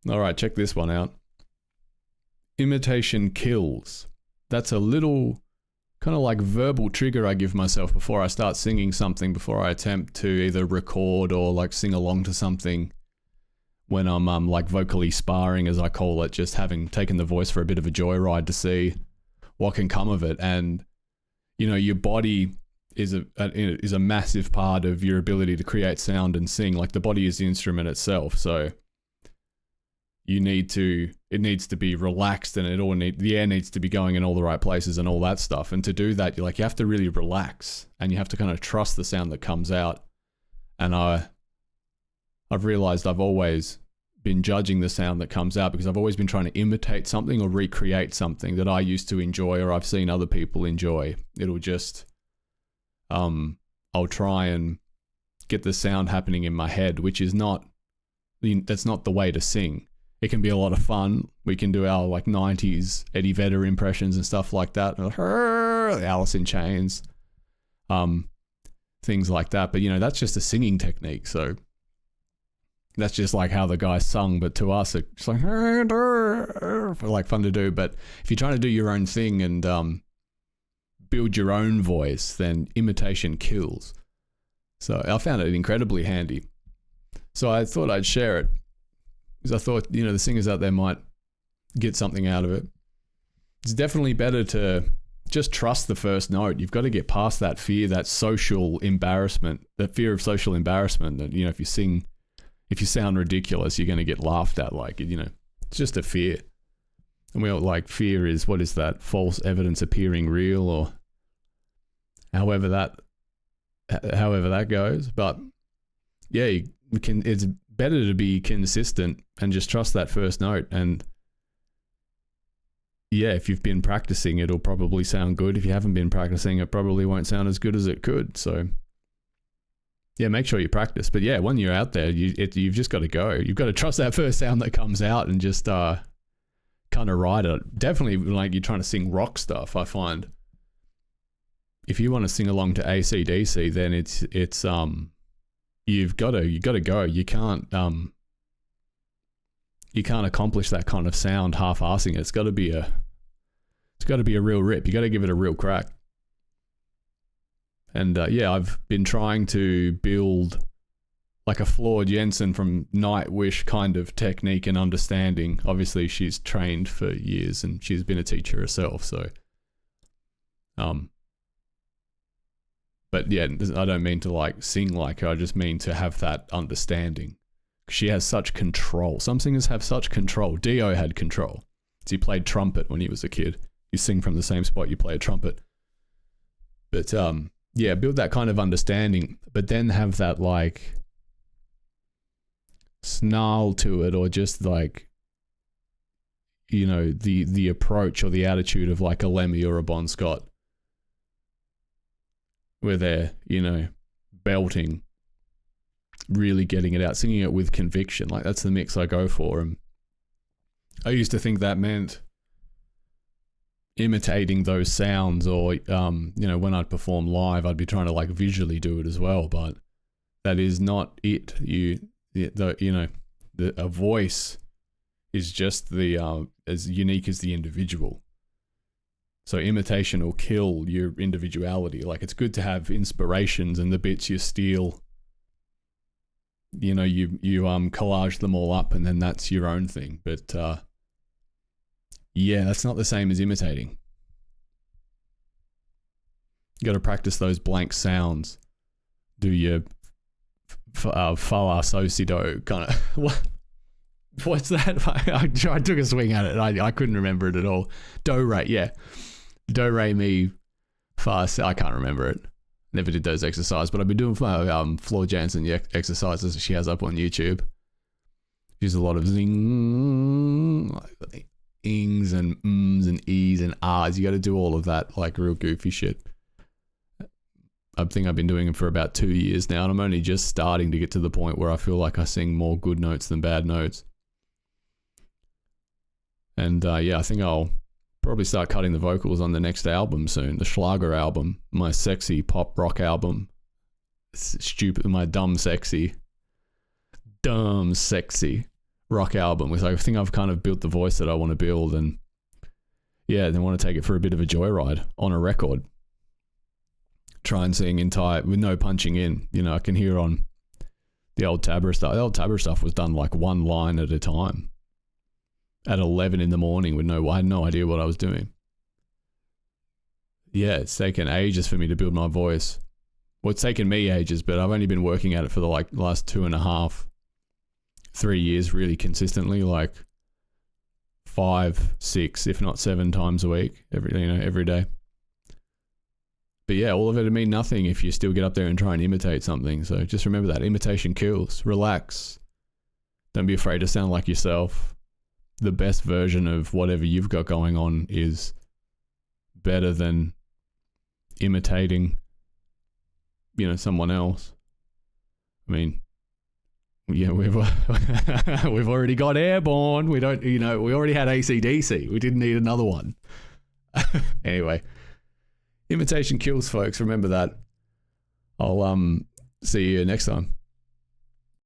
All right, check this one out. Imitation kills. That's a little kind of like verbal trigger I give myself before I start singing something, before I attempt to either record or like sing along to something when I'm like vocally sparring, as I call it, just having taken the voice for a bit of a joyride to see what can come of it. And, you know, your body is a massive part of your ability to create sound and sing. Like the body is the instrument itself. So it needs to be relaxed, and the air needs to be going in all the right places and all that stuff. And to do that, you have to really relax, and you have to kind of trust the sound that comes out. And I've realized I've always been judging the sound that comes out because I've always been trying to imitate something or recreate something that I used to enjoy or I've seen other people enjoy. It'll just, I'll try and get the sound happening in my head, which is that's not the way to sing. It can be a lot of fun. We can do our like 90s Eddie Vedder impressions and stuff like that. Alice in Chains, things like that. But, you know, that's just a singing technique. So that's just like how the guy sung. But to us, it's like, fun to do. But if you're trying to do your own thing and build your own voice, then imitation kills. So I found it incredibly handy. So I thought I'd share it, because I thought, you know, the singers out there might get something out of it. It's definitely better to just trust the first note. You've got to get past that fear, that social embarrassment, that fear of social embarrassment that, you know, if you sound ridiculous, you're going to get laughed at. Like, you know, it's just a fear. And we all like, fear is, what is that? False evidence appearing real, or however that goes. But yeah, it's better to be consistent and just trust that first note. And yeah, if you've been practicing, it'll probably sound good. If you haven't been practicing, it probably won't sound as good as it could. So yeah, make sure you practice. But yeah, when you're out there, you've just got to go. You've got to trust that first sound that comes out and just kind of ride it. Definitely, like you're trying to sing rock stuff, I find. If you want to sing along to AC/DC, then it's you've got to go. You can't accomplish that kind of sound half-assing it. It's got to be a real rip. You got to give it a real crack. And yeah, I've been trying to build like a Floor Jensen from Nightwish kind of technique and understanding. Obviously, she's trained for years and she's been a teacher herself. So, but yeah, I don't mean to like sing like her. I just mean to have that understanding. She has such control. Some singers have such control. Dio had control. He played trumpet when he was a kid. You sing from the same spot you play a trumpet. But yeah, build that kind of understanding, but then have that like snarl to it, or just like, you know, the approach or the attitude of like a Lemmy or a Bon Scott, where they're, you know, belting, really getting it out, singing it with conviction. Like that's the mix I go for. And I used to think that meant imitating those sounds, or you know, when I'd perform live, I'd be trying to like visually do it as well. But that is not it. A voice is just as unique as the individual. So imitation will kill your individuality. Like it's good to have inspirations and the bits you steal. You know, you collage them all up, and then that's your own thing. But yeah, that's not the same as imitating. You got to practice those blank sounds. Do your fa la so si do kind of. What's that? I took a swing at it. I couldn't remember it at all. Do re, yeah. Do re mi fa. I can't remember it. Never did those exercises, but I've been doing Floor Jensen exercises she has up on YouTube. Use a lot of zing, like ings and ums and e's and ahs. You got to do all of that, like real goofy shit. I think I've been doing it for about 2 years now, and I'm only just starting to get to the point where I feel like I sing more good notes than bad notes. And yeah, I think I'll probably start cutting the vocals on the next album soon, the Schlager album, my sexy pop rock album. It's stupid, my dumb sexy. rock album. Because I think I've kind of built the voice that I want to build, and yeah, then want to take it for a bit of a joyride on a record. Try and sing entire with no punching in. You know, I can hear on the old Tabra stuff. The old Tabra stuff was done like one line at a time at 11 in the morning I had no idea what I was doing. Yeah, it's taken ages for me to build my voice. Well, it's taken me ages, but I've only been working at it for the like last 2.5, 3 years really consistently, like 5, 6, if not 7 times a week, every day. But yeah, all of it would mean nothing if you still get up there and try and imitate something. So just remember that imitation kills. Relax. Don't be afraid to sound like yourself. The best version of whatever you've got going on is better than imitating, someone else. I mean, yeah, we've already got Airborne. We don't, we already had AC/DC. We didn't need another one. Anyway, imitation kills, folks. Remember that. I'll see you next time.